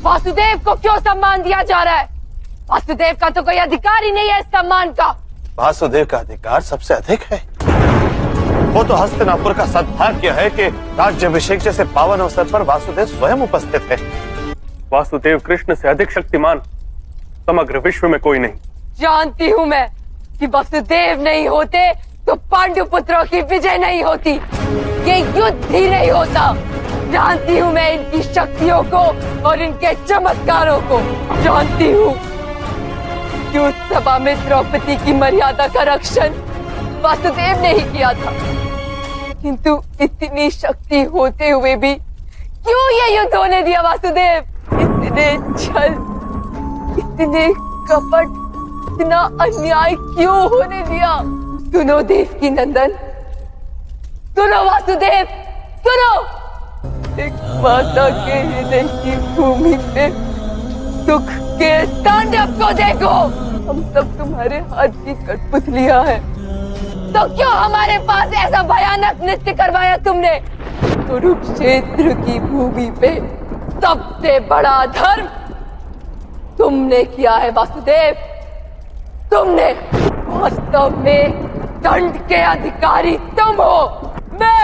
वासुदेव को क्यों सम्मान दिया जा रहा है? वासुदेव का तो कोई अधिकार ही नहीं है इस सम्मान का। वासुदेव का अधिकार सबसे अधिक है। वो तो हस्तिनापुर का सद्भाग्य है कि राज्याभिषेक जैसे पावन अवसर पर वासुदेव स्वयं उपस्थित है। वासुदेव कृष्ण से अधिक शक्तिमान समग्र विश्व में कोई नहीं। जानती हूँ मैं कि वासुदेव नहीं होते तो पांडु पुत्रों की विजय नहीं होती, ये युद्ध ही नहीं होता। जानती हूँ मैं इनकी शक्तियों को और इनके चमत्कारों को। जानती हूँ कि उस सभा में द्रौपदी की मर्यादा का रक्षण वासुदेव ने ही किया था, किंतु इतनी शक्ति होते हुए भी क्यों ये युद्ध होने दिया वासुदेव? इतने छल, इतने कपट, इतना अन्याय क्यों होने दिया? सुनो देवकी नंदन, सुनो वासुदेव, सुनो। एक माता के हृदय की भूमि पे दुख के तांडव को देखो। हम सब तुम्हारे हाथ की कठपुतलियां हैं, तो क्यों हमारे पास ऐसा भयानक नृत्य करवाया तुमने? कुरुक्षेत्र की भूमि पे सबसे बड़ा धर्म तुमने किया है वासुदेव। तुमने वास्तव में दंड के अधिकारी तुम हो। मैं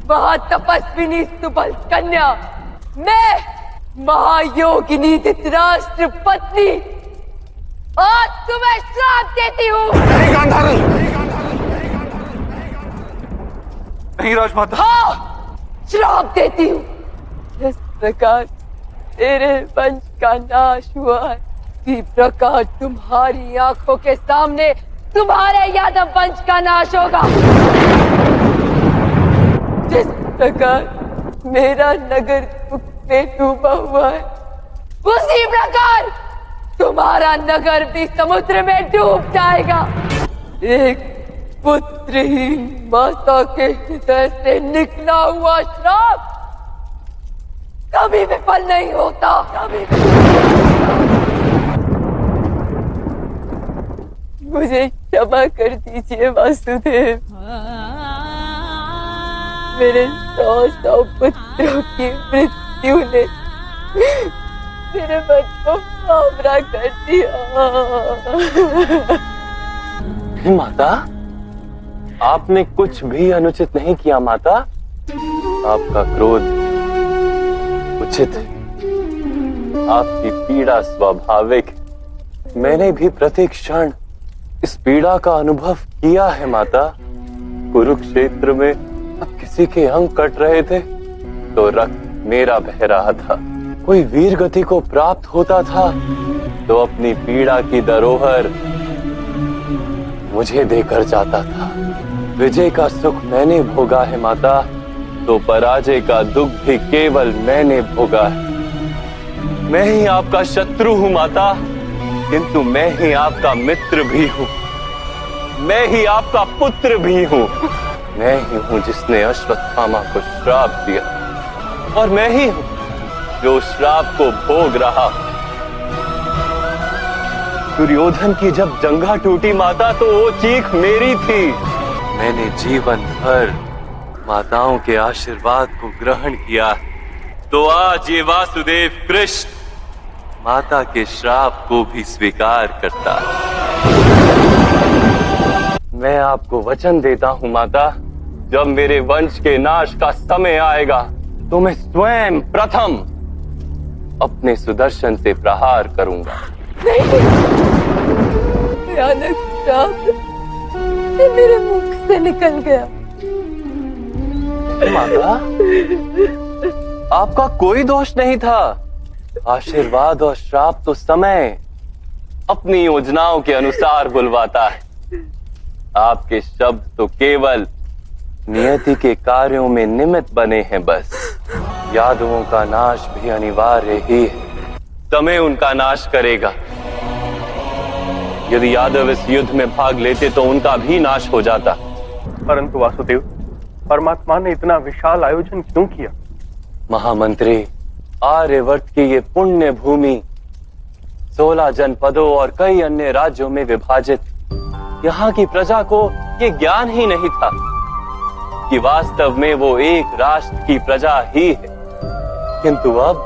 महातपस्विनी सुबल कन्या, मैं महायोगिनी धृतराष्ट्र पत्नी आज तुम्हें श्राप देती हूँ। नहीं गांधारी, नहीं राजमाता। हाँ, श्राप देती हूँ। जिस प्रकार तेरे वंश का नाश हुआ है, इसी प्रकार तुम्हारी आंखों के सामने तुम्हारे यादव वंश का नाश होगा। जिस प्रकार मेरा नगर दुख में डूबा हुआ है, उसी प्रकार तुम्हारा नगर भी समुद्र में डूब जाएगा। एक पुत्रहीन माता के हृदय से निकला हुआ श्राप कभी विफल नहीं होता, कभी मुझे क्षमा कर दीजिए वासुदेव। मेरे 100 पुत्रों की मृत्यु ने मेरे मन को भावरा कर दिया। माता, आपने कुछ भी अनुचित नहीं किया माता। आपका क्रोध उचित है, आपकी पीड़ा स्वाभाविक है। मैंने भी प्रत्येक क्षण इस पीड़ा का अनुभव किया है माता। कुरुक्षेत्र में अब किसी के अंग कट रहे थे तो रक्त मेरा बह रहा था। कोई वीर गति को प्राप्त होता था तो अपनी पीड़ा की धरोहर मुझे देकर जाता था। विजय का सुख मैंने भोगा है माता, तो पराजय का दुख भी केवल मैंने भोगा है। मैं ही आपका शत्रु हूं माता, किंतु मैं ही आपका मित्र भी हूं। मैं ही आपका पुत्र भी हूं। मैं ही हूं जिसने अश्वत्थामा को श्राप दिया, और मैं ही हूं जो श्राप को भोग रहा। दुर्योधन की जब जंघा टूटी माता, तो वो चीख मेरी थी। मैंने जीवन भर माताओं के आशीर्वाद को ग्रहण किया, तो आज ये वासुदेव कृष्ण माता के श्राप को भी स्वीकार करता है। मैं आपको वचन देता हूं माता, जब मेरे वंश के नाश का समय आएगा तो मैं स्वयं प्रथम अपने सुदर्शन से प्रहार करूंगा। भयानक श्राप ये मेरे मुख से निकल गया। माता, आपका कोई दोष नहीं था। आशीर्वाद और श्राप तो समय अपनी योजनाओं के अनुसार बुलवाता है। आपके शब्द तो केवल नियति के कार्यों में निमित्त बने हैं बस। यादवों का नाश भी अनिवार्य ही है, समय उनका नाश करेगा। यदि यादव इस युद्ध में भाग लेते तो उनका भी नाश हो जाता। परंतु वासुदेव, परमात्मा ने इतना विशाल आयोजन क्यों किया? महामंत्री, आर्यवर्त की ये पुण्य भूमि 16 जनपदों और कई अन्य राज्यों में विभाजित, यहाँ की प्रजा को ये ज्ञान ही नहीं था कि वास्तव में वो एक राष्ट्र की प्रजा ही है। किंतु अब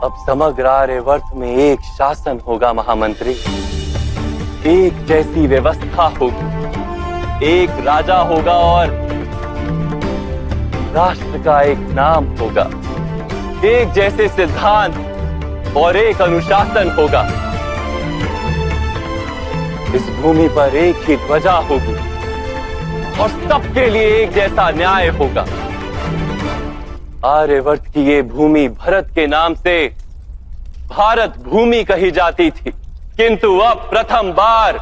अब समग्र आर्यवर्त में एक शासन होगा महामंत्री, एक जैसी व्यवस्था होगी, एक राजा होगा और राष्ट्र का एक नाम होगा, एक जैसे सिद्धांत और एक अनुशासन होगा। इस भूमि पर एक ही ध्वजा होगी और सबके लिए एक जैसा न्याय होगा। आर्यवर्त की ये भूमि भरत के नाम से भारत भूमि कही जाती थी, किंतु अब प्रथम बार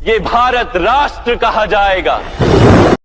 ये भारत राष्ट्र कहा जाएगा।